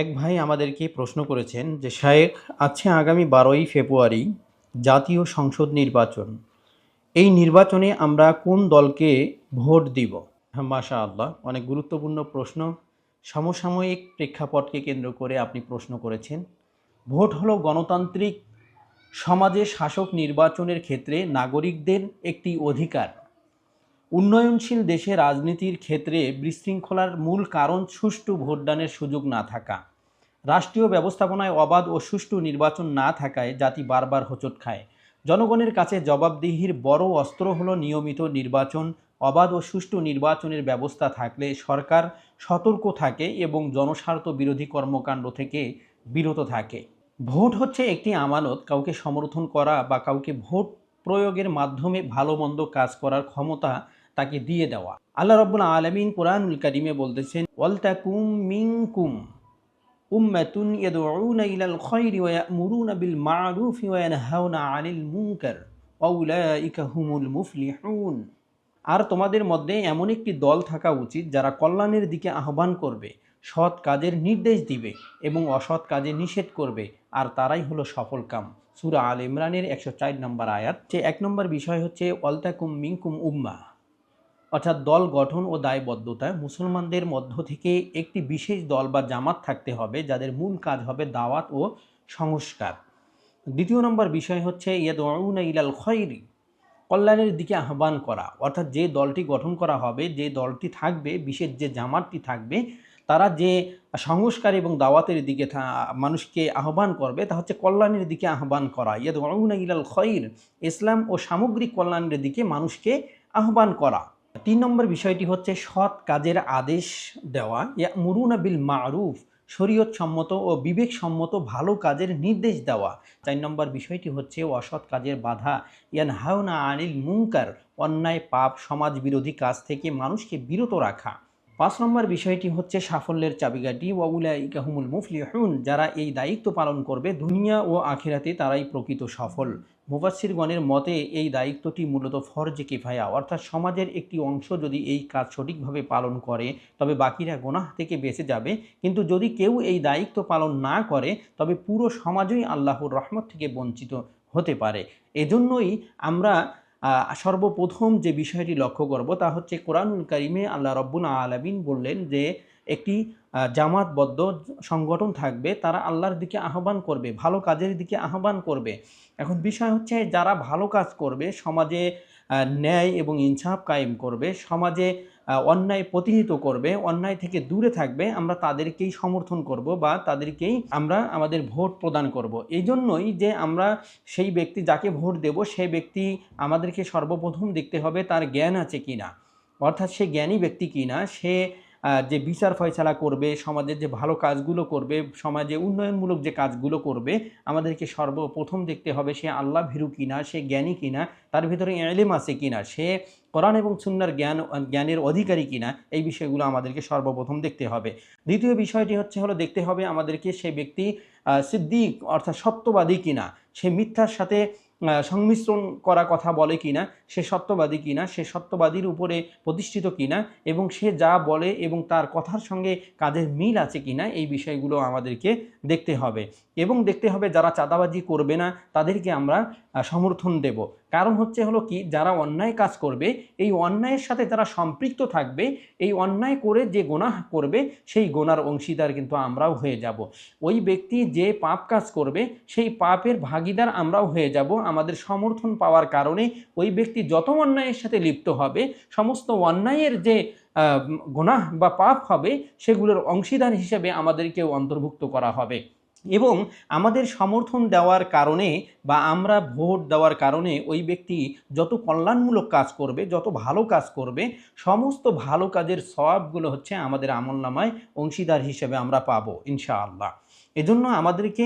এক ভাই আমাদেরকে প্রশ্ন করেছেন যে শায়েখ, আছে আগামী 12ই ফেব্রুয়ারি জাতীয় সংসদ নির্বাচন। এই নির্বাচনে আমরা কোন দলকে ভোট দিব? হ্যাঁ, মাশাআল্লাহ, অনেক গুরুত্বপূর্ণ প্রশ্ন। সমসাময়িক প্রেক্ষাপটকে কেন্দ্র করে আপনি প্রশ্ন করেছেন। ভোট হলো গণতান্ত্রিক সমাজে শাসক নির্বাচনের ক্ষেত্রে নাগরিকদের একটি অধিকার। উন্নয়নশীল দেশে রাজনীতির ক্ষেত্রে বিশৃঙ্খলার মূল কারণ সুষ্ঠু ভোটদানের সুযোগ না থাকা। রাষ্ট্রীয় ব্যবস্থাপনায় অবাধ ও সুষ্ঠু নির্বাচন না থাকায় জাতি বারবার হোঁচট খায়। জনগণের কাছে জবাবদিহির বড় অস্ত্র হলো নিয়মিত নির্বাচন। অবাধ ও সুষ্ঠু নির্বাচনের ব্যবস্থা থাকলে সরকার সতর্ক থাকে এবং জনস্বার্থ বিরোধী কর্মকাণ্ড থেকে বিরত থাকে। ভোট হচ্ছে একটি আমানত। কাউকে সমর্থন করা বা কাউকে ভোট প্রয়োগের মাধ্যমে ভালো মন্দ কাজ করার ক্ষমতা তাকে দিয়ে দেওয়া। আল্লাহ রাব্বুল আলামিন কোরআনুল কারীমে বলতেছেন, ওয়ালতাকুম মিনকুম উম্মাতুন ইয়াদউনা ইলাল খায়রি ওয়া ইয়া'মুরুনা বিল মা'রুফি ওয়া ইয়ানহাউনা 'আনিল মুনকার ওয়া উলাইকা হুমুল মুফলিহুন। আর তোমাদের মধ্যে এমন একটি দল থাকা উচিত যারা কল্যাণের দিকে আহ্বান করবে, সৎ কাজের নির্দেশ দিবে এবং অসৎ কাজে নিষেধ করবে, আর তারাই হলো সফলকাম। সূরা আল ইমরানের 104 নম্বর আয়াত। যে 1 নম্বর বিষয় হচ্ছে ওয়ালতাকুম মিনকুম উম্মাহ, অর্থাৎ দল গঠন ও দায়বদ্ধতা। মুসলমানদের মধ্য থেকে একটি বিশেষ দল বা জামাত থাকতে হবে যাদের মূল কাজ হবে দাওয়াত ও সংস্কার। দ্বিতীয় নম্বর বিষয় হচ্ছে ইয়াদউনা ইলাল খায়রি, কল্যাণের দিকে আহ্বান করা। অর্থাৎ যে দলটি গঠন করা হবে, যে দলটি থাকবে, বিশেষ যে জামাতটি থাকবে, তারা যে সংস্কার এবং দাওয়াতের দিকে মানুষকে আহ্বান করবে তা হচ্ছে কল্যাণের দিকে আহ্বান করা। ইয়াদউনা ইলাল খায়র, ইসলাম ও সামগ্রিক কল্যাণের দিকে মানুষকে আহ্বান করা। 3 নম্বর বিষয়টি হচ্ছে সৎ কাজের আদেশ দেওয়া। ইয়া'মুরুনা বিল মা'রুফ, শরীয়ত সম্মত ও বিবেক সম্মত ভালো কাজের নির্দেশ দেওয়া। 4 নম্বর বিষয়টি হচ্ছে অসৎ কাজের বাধা। ইয়ানহাউনা আনিল মুনকার, অন্যায় পাপ সমাজ বিরোধী কাজ থেকে মানুষকে বিরত রাখা। 5 নম্বর বিষয়টি হচ্ছে সাফল্যের চাবিকাঠি, ওয়া উলাইকা হুমুল মুফলিহুন, যারা এই দায়িত্ব পালন করবে দুনিয়া ও আখিরাতে তারাই প্রকৃত সফল। মুফাসসিরগণের মতে এই দায়িত্বটি মূলত ফরজে কিফায়া, অর্থাৎ সমাজের একটি অংশ যদি এই কাজ সঠিকভাবে পালন করে তবে বাকিরা গুনাহ থেকে বেঁচে যাবে, কিন্তু যদি কেউ এই দায়িত্ব পালন না করে তবে পুরো সমাজই আল্লাহর রহমত থেকে বঞ্চিত হতে পারে। এজন্যই আমরা সর্বপ্রথম যে বিষয়টি লক্ষ্য করব তা হচ্ছে কোরআনুল কারীমে আল্লাহ রাব্বুল আলামিন বললেন যে একটি জামাতবদ্ধ সংগঠন থাকবে, তারা আল্লাহর দিকে আহ্বান করবে, ভালো কাজের দিকে আহ্বান করবে। এখন বিষয় হচ্ছে যারা ভালো কাজ করবে, সমাজে ন্যায় এবং ইনসাফ কায়েম করবে, সমাজে অন্যায় প্রতিহত করবে, অন্যায় থেকে দূরে থাকবে, আমরা তাদেরকেই সমর্থন করব বা তাদেরকেই আমরা আমাদের ভোট প্রদান করব। এই জন্যই যে আমরা সেই ব্যক্তি যাকে ভোট দেব সেই ব্যক্তি আমাদেরকে সর্বপ্রথম দেখতে হবে তার জ্ঞান আছে কিনা, অর্থাৎ সে জ্ঞানী ব্যক্তি কিনা, সে যে বিচার ফয়সালা করবে, সমাজের যে ভালো কাজগুলো করবে, সমাজে উন্নয়নমূলক যে কাজগুলো করবে, আমাদেরকে সর্বপ্রথম দেখতে হবে সে আল্লাহ ভীরু কিনা, সে জ্ঞানী কিনা, তার ভিতরে ইলম আছে কিনা, সে কোরআন এবং সুন্নাহর জ্ঞানের অধিকারী কিনা, এই বিষয়গুলো আমাদেরকে সর্বপ্রথম দেখতে হবে। দ্বিতীয় বিষয়টি হলো দেখতে হবে আমাদেরকে সে ব্যক্তি সিদ্দিক অর্থাৎ সত্যবাদী কিনা, সে মিথ্যার সাথে সংমিশ্রণ করা কথা বলে কিনা, সে সত্যবাদী কিনা, সে সত্যবাদীর উপরে প্রতিষ্ঠিত কিনা এবং সে যা বলে এবং তার কথার সঙ্গে কাজের মিল আছে কিনা, এই বিষয়গুলো আমাদেরকে দেখতে হবে। এবং দেখতে হবে যারা চাঁদাবাজি করবে না তাদেরকে আমরা সমর্থন দেব। কারণ হলো কি, যারা অন্যায় কাজ করবে, এই অন্যায়ের সাথে যারা সম্পৃক্ত থাকবে, এই অন্যায় করে যে গুনাহ করবে সেই গুনার অংশীদার কিন্তু আমরাও হয়ে যাব। ওই ব্যক্তি যে পাপ কাজ করবে সেই পাপের ভাগীদার আমরাও হয়ে যাব। আমাদের সমর্থন পাওয়ার কারণে ওই ব্যক্তি যত অন্যায়ের সাথে লিপ্ত হবে, সমস্ত অন্যায়ের যে গুনাহ বা পাপ হবে সেগুলোর অংশীদার হিসেবে আমাদেরকেও অন্তর্ভুক্ত করা হবে। এবং আমাদের সমর্থন দেওয়ার কারণে বা আমরা ভোট দেওয়ার কারণে ওই ব্যক্তি যত কল্যাণমূলক কাজ করবে, যত ভালো কাজ করবে, সমস্ত ভালো কাজের সওয়াবগুলো হচ্ছে আমাদের আমলনামায় অংশীদার হিসেবে আমরা পাবো ইনশাআল্লাহ। এজন্য আমাদেরকে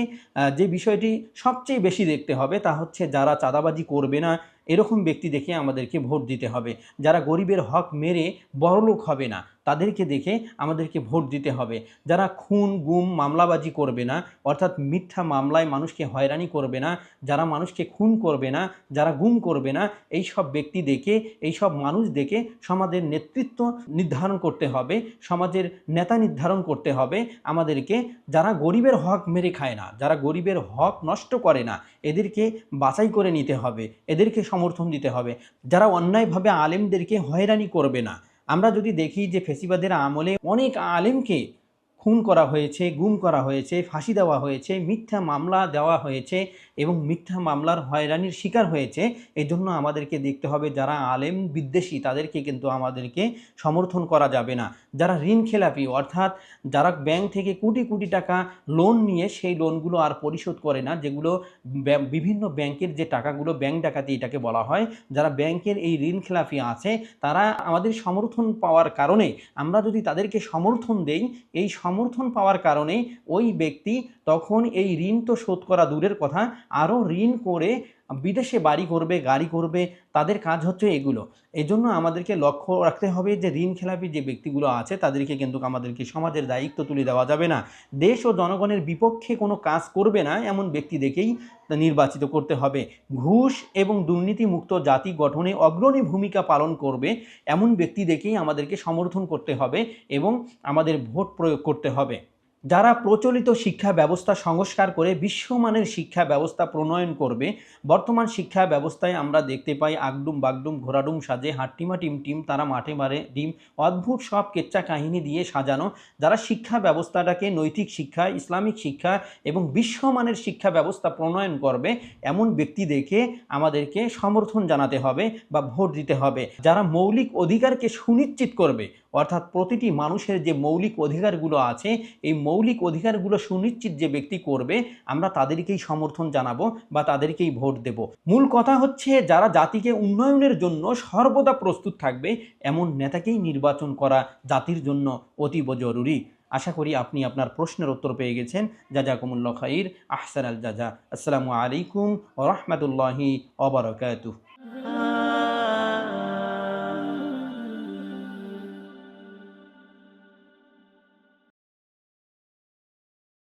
যে বিষয়টি সবচেয়ে বেশি দেখতে হবে তা হচ্ছে যারা চাঁদাবাজি করবে না এরকম ব্যক্তি দেখে আমাদেরকে ভোট দিতে হবে। যারা গরিবের হক মেরে বড়লোক হবে না, তাদেরকে দেখে আমাদেরকে ভোট দিতে হবে। যারা খুন গুম মামলাবাজি করবে না, অর্থাৎ মিথ্যা মামলায় মানুষকে হয়রানি করবে না, যারা মানুষকে খুন করবে না, যারা গুম করবে না, এই সব ব্যক্তি দেখে, এই সব মানুষ দেখে সমাজের নেতৃত্ব নির্ধারণ করতে হবে, সমাজের নেতা নির্ধারণ করতে হবে আমাদেরকে। যারা গরিবের হক মেরে খায় না, যারা গরিবের হক নষ্ট করে না, এদেরকে বাছাই করে নিতে হবে, এদেরকে সমর্থন দিতে হবে। যারা অন্যায়ভাবে আলেমদেরকে হয়রানি করবে না। আমরা যদি দেখি যে ফেসিবাদের আমলে অনেক আলেমকে খুন করা হয়েছে, গুম করা হয়েছে, ফাঁসি দেওয়া হয়েছে, মিথ্যা মামলা দেওয়া হয়েছে এবং মিথ্যা মামলার হয়রানির শিকার হয়েছে। এই জন্য আমাদেরকে দেখতে হবে যারা আলেম বিদ্বেষী তাদেরকে কিন্তু আমাদেরকে সমর্থন করা যাবে না। যারা ঋণ খেলাপি, অর্থাৎ যারা ব্যাংক থেকে কোটি কোটি টাকা লোন নিয়ে সেই লোনগুলো আর পরিশোধ করে না, যেগুলো বিভিন্ন ব্যাংকের যে টাকাগুলো ব্যাংক ডাকাতি এটাকে বলা হয়, যারা ব্যাংকের এই ঋণ খেলাপি আছে তারা আমাদের সমর্থন পাওয়ার কারণে, আমরা যদি তাদেরকে সমর্থন দেই, এই সমর্থন পাওয়ার কারণে ওই ব্যক্তি তখন এই ঋণ তো শোধ করা দূরের কথা, আরও ঋণ করে বিদেশে বাড়ি করবে, গাড়ি করবে, তাদের কাজ হচ্ছে এগুলো। এই জন্য আমাদেরকে লক্ষ্য রাখতে হবে যে ঋণ খেলাপি যে ব্যক্তিগুলো আছে তাদেরকে কিন্তু আমাদেরকে সমাজের দায়িত্ব তুলে দেওয়া যাবে না। দেশ ও জনগণের বিপক্ষে কোনো কাজ করবে না এমন ব্যক্তি দেখেই নির্বাচিত করতে হবে। ঘুষ এবং দুর্নীতিমুক্ত জাতি গঠনে অগ্রণী ভূমিকা পালন করবে এমন ব্যক্তি দেখেই আমাদেরকে সমর্থন করতে হবে এবং আমাদের ভোট প্রয়োগ করতে হবে। যারা প্রচলিত শিক্ষা ব্যবস্থা সংস্কার করে বিশ্বমানের শিক্ষা ব্যবস্থা প্রণয়ন করবে। বর্তমান শিক্ষা ব্যবস্থায় আমরা দেখতে পাই আগডুম বাগডুম ঘোড়াডুম সাজে হাট্টিমা টিম টিম তারা মাঠে মারে ডিম, অদ্ভুত সব কেচ্চা কাহিনী দিয়ে সাজানো। যারা শিক্ষা ব্যবস্থাটাকে নৈতিক শিক্ষা, ইসলামিক শিক্ষা এবং বিশ্বমানের শিক্ষা ব্যবস্থা প্রণয়ন করবে এমন ব্যক্তি দেখে আমাদেরকে সমর্থন জানাতে হবে বা ভোট দিতে হবে। যারা মৌলিক অধিকারকে সুনিশ্চিত করবে, অর্থাৎ প্রতিটি মানুষের যে মৌলিক অধিকারগুলো আছে এই মৌলিক অধিকারগুলো সুনিশ্চিত যে ব্যক্তি করবে, আমরা তাদেরকেই সমর্থন জানাবো বা তাদেরকেই ভোট দেব। মূল কথা হচ্ছে যারা জাতিকে উন্নয়নের জন্য সর্বদা প্রস্তুত থাকবে এমন নেতাকেই নির্বাচন করা জাতির জন্য অতীব জরুরি। আশা করি আপনি আপনার প্রশ্নের উত্তর পেয়ে গেছেন। জাজাকুমুল্লাহ খাইর, আহসান আল জাজা। আসসালামু আলাইকুম ওয়া রাহমাতুল্লাহি ওয়া বারাকাতুহু।